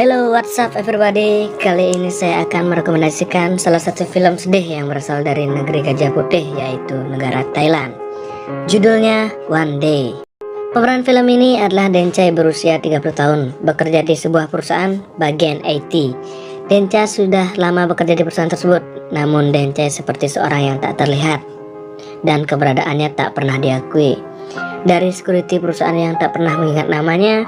Hello, what's up everybody? Kali ini saya akan merekomendasikan salah satu film sedih yang berasal dari negeri Gajah Putih, yaitu negara Thailand. Judulnya One Day. Pemeran film ini adalah Dencai berusia 30 tahun, bekerja di sebuah perusahaan bagian IT. Dencai sudah lama bekerja di perusahaan tersebut, namun Dencai seperti seorang yang tak terlihat dan keberadaannya tak pernah diakui. Dari security perusahaan yang tak pernah mengingat namanya,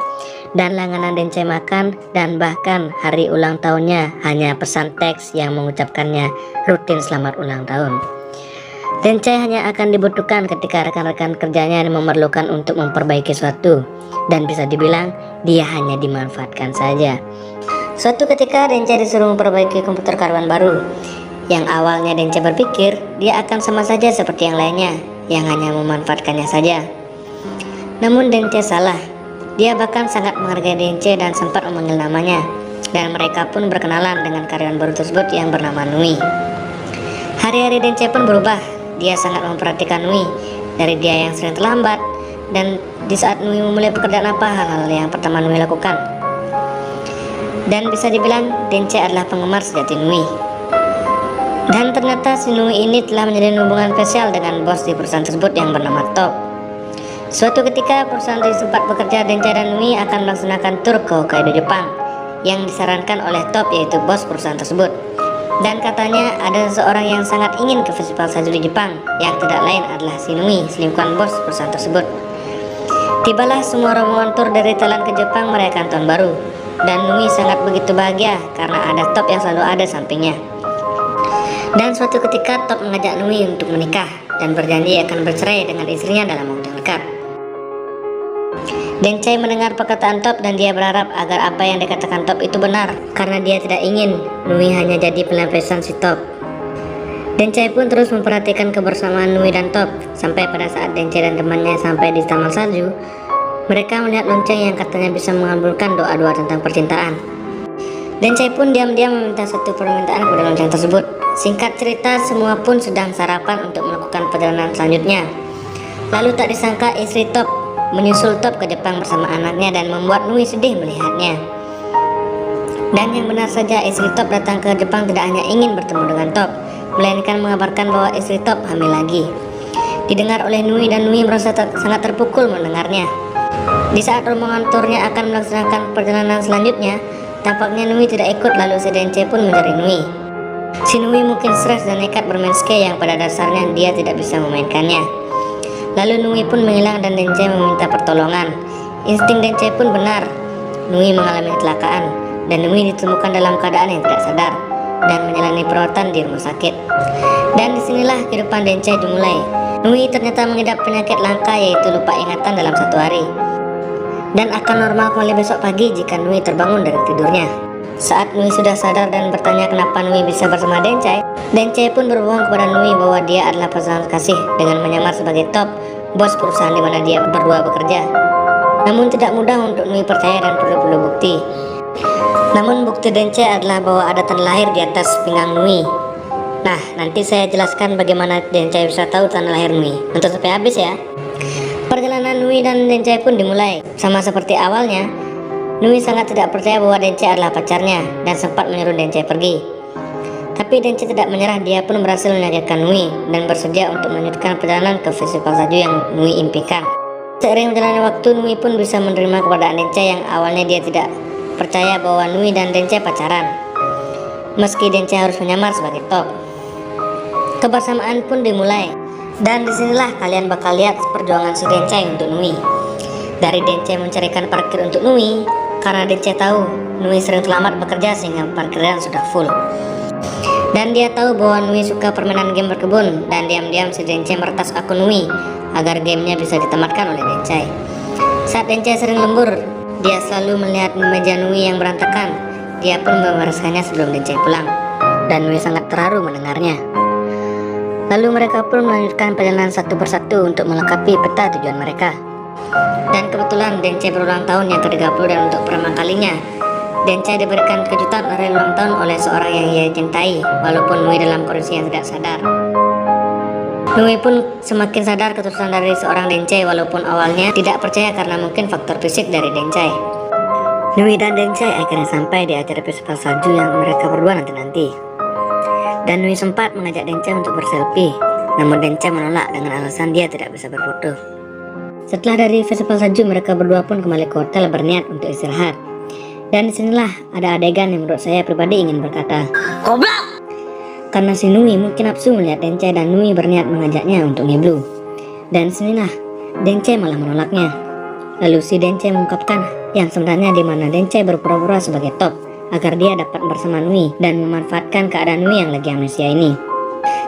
dan langganan Dencai makan, dan bahkan hari ulang tahunnya hanya pesan teks yang mengucapkannya rutin selamat ulang tahun. Dencai hanya akan dibutuhkan ketika rekan-rekan kerjanya memerlukan untuk memperbaiki sesuatu, dan bisa dibilang dia hanya dimanfaatkan saja. Suatu ketika Dencai disuruh memperbaiki komputer karyawan baru. Yang awalnya Dencai berpikir dia akan sama saja seperti yang lainnya, yang hanya memanfaatkannya saja. Namun Dencai salah. Dia bahkan sangat menghargai Dencai dan sempat memanggil namanya, dan mereka pun berkenalan dengan karyawan baru tersebut yang bernama Nui. Hari-hari Dencai pun berubah. Dia sangat memperhatikan Nui, dari dia yang sering terlambat, dan di saat Nui memulai pekerjaan apa hal-hal yang pertama Nui lakukan. Dan bisa dibilang Dencai adalah penggemar sejati Nui. Dan ternyata si Nui ini telah menjalin hubungan spesial dengan bos di perusahaan tersebut yang bernama Top. Suatu ketika perusahaan itu sempat bekerja, Dencai dan Nui akan melaksanakan tur ke Hokkaido, Jepang, yang disarankan oleh Top, yaitu bos perusahaan tersebut. Dan katanya ada seseorang yang sangat ingin ke festival salju di Jepang, yang tidak lain adalah si Nui, selingkuhan bos perusahaan tersebut. Tibalah semua rombongan tur dari Thailand ke Jepang merayakan tahun baru, dan Nui sangat begitu bahagia karena ada Top yang selalu ada sampingnya. Dan suatu ketika Top mengajak Nui untuk menikah dan berjanji akan bercerai dengan istrinya dalam waktu yang dekat. Dencai mendengar perkataan Top dan dia berharap agar apa yang dikatakan Top itu benar, karena dia tidak ingin Nui hanya jadi pelampiasan si Top. Dencai pun terus memperhatikan kebersamaan Nui dan Top, sampai pada saat Dencai dan temannya sampai di taman salju, mereka melihat lonceng yang katanya bisa mengabulkan doa-doa tentang percintaan. Dencai pun diam-diam meminta satu permintaan kepada lonceng tersebut. Singkat cerita, semua pun sedang sarapan untuk melakukan perjalanan selanjutnya. Lalu tak disangka istri Top menyusul Top ke Jepang bersama anaknya dan membuat Nui sedih melihatnya. Dan yang benar saja, istri Top datang ke Jepang tidak hanya ingin bertemu dengan Top, melainkan mengabarkan bahwa istri Top hamil lagi. Didengar oleh Nui dan Nui merasa sangat terpukul mendengarnya. Di saat rombongan turnya akan melaksanakan perjalanan selanjutnya, tampaknya Nui tidak ikut, lalu si Dencai pun mencari Nui. Si Nui mungkin stres dan nekat bermain ski yang pada dasarnya dia tidak bisa memainkannya. Lalu Nui pun menghilang dan Dencai meminta pertolongan. Insting Dencai pun benar. Nui mengalami kecelakaan dan Nui ditemukan dalam keadaan yang tidak sadar dan menjalani perawatan di rumah sakit. Dan disinilah kehidupan Dencai dimulai. Nui ternyata mengidap penyakit langka, yaitu lupa ingatan dalam satu hari, dan akan normal kembali besok pagi jika Nui terbangun dari tidurnya. Saat Nui sudah sadar dan bertanya kenapa Nui bisa bersama Dencai, Dencai pun berbohong kepada Nui bahwa dia adalah pasangan kasih dengan menyamar sebagai Top, bos perusahaan di mana dia berdua bekerja. Namun tidak mudah untuk Nui percaya dan perlu bukti. Namun bukti Dencai adalah bahwa ada tanda lahir di atas pinggang Nui. Nah, nanti saya jelaskan bagaimana Dencai bisa tahu tanda lahir Nui. Nonton sampai habis ya. Perjalanan Nui dan Dencai pun dimulai. Sama seperti awalnya, Nui sangat tidak percaya bahwa Dencai adalah pacarnya dan sempat menyuruh Dencai pergi. Tapi Dencai tidak menyerah, dia pun berhasil menyadarkan Nui dan bersedia untuk melanjutkan perjalanan ke festival salju yang Nui impikan. Seiring berjalannya waktu, Nui pun bisa menerima keberadaan Dencai yang awalnya dia tidak percaya bahwa Nui dan Dencai pacaran, meski Dencai harus menyamar sebagai Top. Kebersamaan pun dimulai, dan disinilah kalian bakal lihat perjuangan si Dencai untuk Nui. Dari Dencai mencarikan parkir untuk Nui, karena Dencai tahu Nui sering terlambat bekerja sehingga parkiran sudah full. Dan dia tahu bahwa Nui suka permainan game berkebun, dan diam-diam si Dencai meretas akun Nui agar gamenya bisa ditamatkan oleh Dencai. Saat Dencai sering lembur, dia selalu melihat meja Nui yang berantakan. Dia pun membereskannya sebelum Dencai pulang, dan Nui sangat terharu mendengarnya. Lalu mereka pun melanjutkan perjalanan satu persatu untuk melengkapi peta tujuan mereka. Dan kebetulan Dencai berulang tahun yang ke-30, dan untuk pertama kalinya Dencai diberikan kejutan hari ulang tahun oleh seorang yang ia cintai, walaupun Nui dalam kondisi yang tidak sadar. Nui pun semakin sadar ketulusan dari seorang Dencai, walaupun awalnya tidak percaya karena mungkin faktor fisik dari Dencai. Nui dan Dencai akhirnya sampai di acara festival salju yang mereka berdua nanti-nanti. Dan Nui sempat mengajak Dencai untuk berselfie, namun Dencai menolak dengan alasan dia tidak bisa berfoto. Setelah dari festival salju, mereka berdua pun kembali ke hotel berniat untuk istirahat. Dan disinilah ada adegan yang menurut saya pribadi ingin berkata, "Goblok!" Karena si Nui mungkin nafsu melihat Dencai dan Nui berniat mengajaknya untuk ngeblu. Dan disinilah Dencai malah menolaknya. Lalu si Dencai mengungkapkan yang sebenarnya, di mana Dencai berpura-pura sebagai Top agar dia dapat bersama Nui dan memanfaatkan keadaan Nui yang lagi amnesia ini.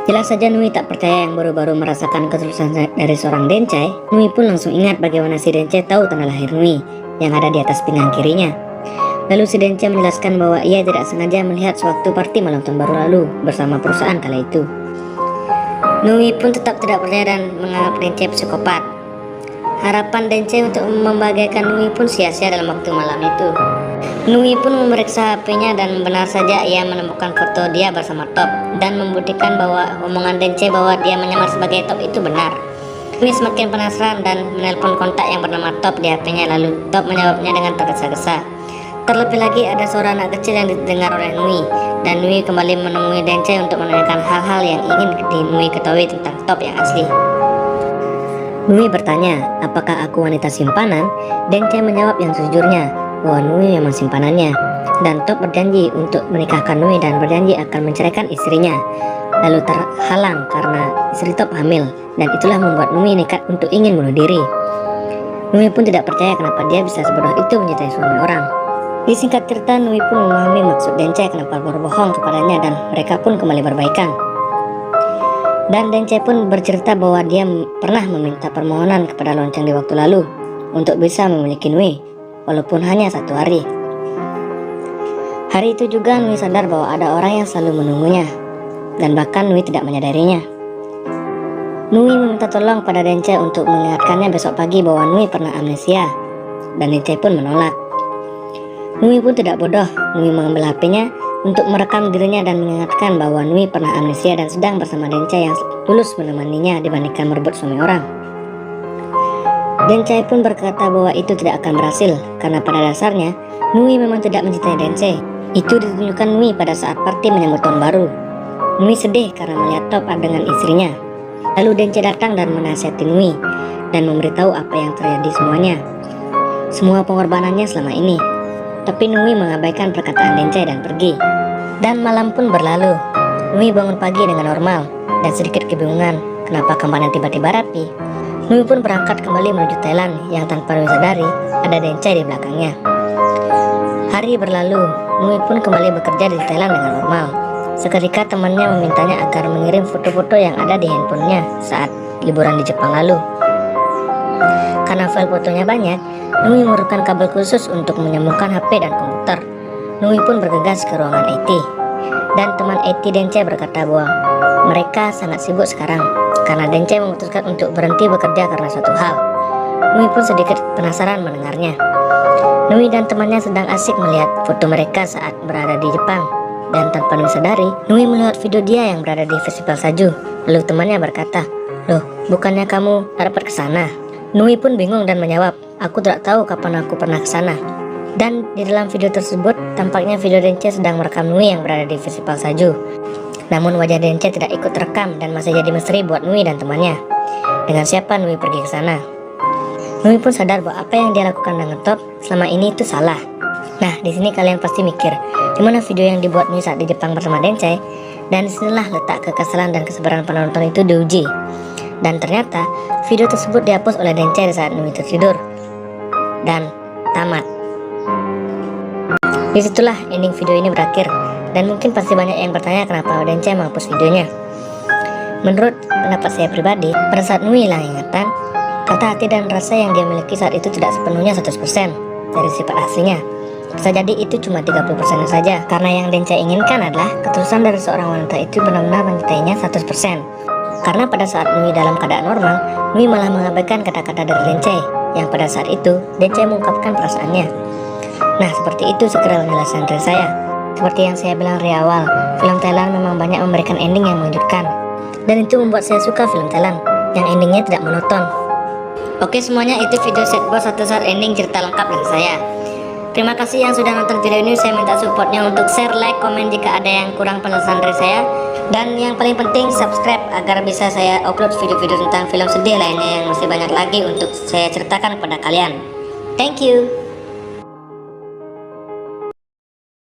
Jelas saja Nui tak percaya yang baru-baru merasakan ketulusan dari seorang Dencai. Nui pun langsung ingat bagaimana si Dencai tahu tanda lahir Nui yang ada di atas pinggang kirinya. Lalu si Dencai menjelaskan bahwa ia tidak sengaja melihat suatu party malam tahun baru lalu bersama perusahaan kala itu. Nui pun tetap tidak percaya dan menganggap Dencai psikopat. Harapan Dencai untuk membahagiakan Nui pun sia-sia dalam waktu malam itu. Nui pun memeriksa HP-nya dan benar saja ia menemukan foto dia bersama Top dan membuktikan bahwa omongan Dencai bahwa dia menyamar sebagai Top itu benar. Nui semakin penasaran dan menelpon kontak yang bernama Top di HP-nya, lalu Top menjawabnya dengan tergesa-gesa. Terlebih lagi ada suara anak kecil yang didengar oleh Nui, dan Nui kembali menemui Dencai untuk menanyakan hal-hal yang ingin Nui ketahui tentang Top yang asli. Nui bertanya, apakah aku wanita simpanan? Dencai menjawab yang sejujurnya, bahwa Nui memang simpanannya. Dan Top berjanji untuk menikahkan Nui dan berjanji akan menceraikan istrinya. Lalu terhalang karena istri Top hamil, dan itulah membuat Nui nekat untuk ingin bunuh diri. Nui pun tidak percaya kenapa dia bisa sebodoh itu mencintai suami orang. Di singkat cerita, Nui pun memahami maksud Dencai kenapa berbohong kepadanya dan mereka pun kembali berbaikan. Dan Dencai pun bercerita bahwa dia pernah meminta permohonan kepada Lonceng di waktu lalu untuk bisa memiliki Nui, walaupun hanya 1 hari. Hari itu juga Nui sadar bahwa ada orang yang selalu menunggunya, dan bahkan Nui tidak menyadarinya. Nui meminta tolong pada Dencai untuk mengingatkannya besok pagi bahwa Nui pernah amnesia, dan Dencai pun menolak. Nui pun tidak bodoh. Nui mengambil HP-nya untuk merekam dirinya dan mengingatkan bahwa Nui pernah amnesia dan sedang bersama Dencai yang tulus menemaninya dibandingkan merebut suami orang. Dencai pun berkata bahwa itu tidak akan berhasil karena pada dasarnya Nui memang tidak mencintai Dencai. Itu ditunjukkan Nui pada saat party menyambut tahun baru. Nui sedih karena melihat Top dengan istrinya. Lalu Dencai datang dan menasihati Nui dan memberitahu apa yang terjadi semuanya, semua pengorbanannya selama ini. Tapi Nui mengabaikan perkataan Dencai dan pergi. Dan malam pun berlalu. Nui bangun pagi dengan normal dan sedikit kebingungan kenapa kamarnya tiba-tiba rapi. Nui pun berangkat kembali menuju Thailand yang tanpa Nui sadari ada Dencai di belakangnya. Hari berlalu, Nui pun kembali bekerja di Thailand dengan normal. Seketika temannya memintanya agar mengirim foto-foto yang ada di handphonenya saat liburan di Jepang lalu. Karena file fotonya banyak, Nui memerlukan kabel khusus untuk menyambungkan HP dan komputer. Nui pun bergegas ke ruangan IT. Dan teman IT Dencai berkata bahwa mereka sangat sibuk sekarang karena Dencai memutuskan untuk berhenti bekerja karena suatu hal. Nui pun sedikit penasaran mendengarnya. Nui dan temannya sedang asik melihat foto mereka saat berada di Jepang. Dan tanpa Nui sadari, Nui melihat video dia yang berada di festival salju. Lalu temannya berkata, "Loh, bukannya kamu dapat ke sana?" Nui pun bingung dan menjawab, "Aku tidak tahu kapan aku pernah ke sana." Dan di dalam video tersebut, tampaknya video Dencai sedang merekam Nui yang berada di festival salju. Namun wajah Dencai tidak ikut rekam dan masih jadi misteri buat Nui dan temannya. Dengan siapa Nui pergi ke sana? Nui pun sadar bahwa apa yang dia lakukan dengan Top selama ini itu salah. Nah, di sini kalian pasti mikir, gimana video yang dibuat Nui saat di Jepang bersama Dencai? Dan disinilah letak kekesalan dan kesabaran penonton itu diuji. Dan ternyata video tersebut dihapus oleh Dencai saat Nui tertidur. Dan tamat. Disitulah ending video ini berakhir. Dan mungkin pasti banyak yang bertanya kenapa Dencai menghapus videonya. Menurut pendapat saya pribadi, pada saat Nui hilang ingatan, kata hati dan rasa yang dia miliki saat itu tidak sepenuhnya 100% dari sifat aslinya. Bisa jadi itu cuma 30% saja, karena yang Dencai inginkan adalah ketulusan dari seorang wanita itu benar-benar mencintainya 100%. Karena pada saat Nui dalam keadaan normal, Nui malah mengabaikan kata-kata dari Dencai, yang pada saat itu Dencai mengungkapkan perasaannya. Nah, seperti itu segera penjelasan dari saya. Seperti yang saya bilang dari awal, film Thailand memang banyak memberikan ending yang mengejutkan. Dan itu membuat saya suka film Thailand, yang endingnya tidak monoton. Oke semuanya, itu video set box 1 saat ending cerita lengkap dari saya. Terima kasih yang sudah nonton video ini. Saya minta supportnya untuk share, like, komen jika ada yang kurang penjelasan dari saya. Dan yang paling penting subscribe agar bisa saya upload video-video tentang film sedih lainnya yang masih banyak lagi untuk saya ceritakan kepada kalian. Thank you.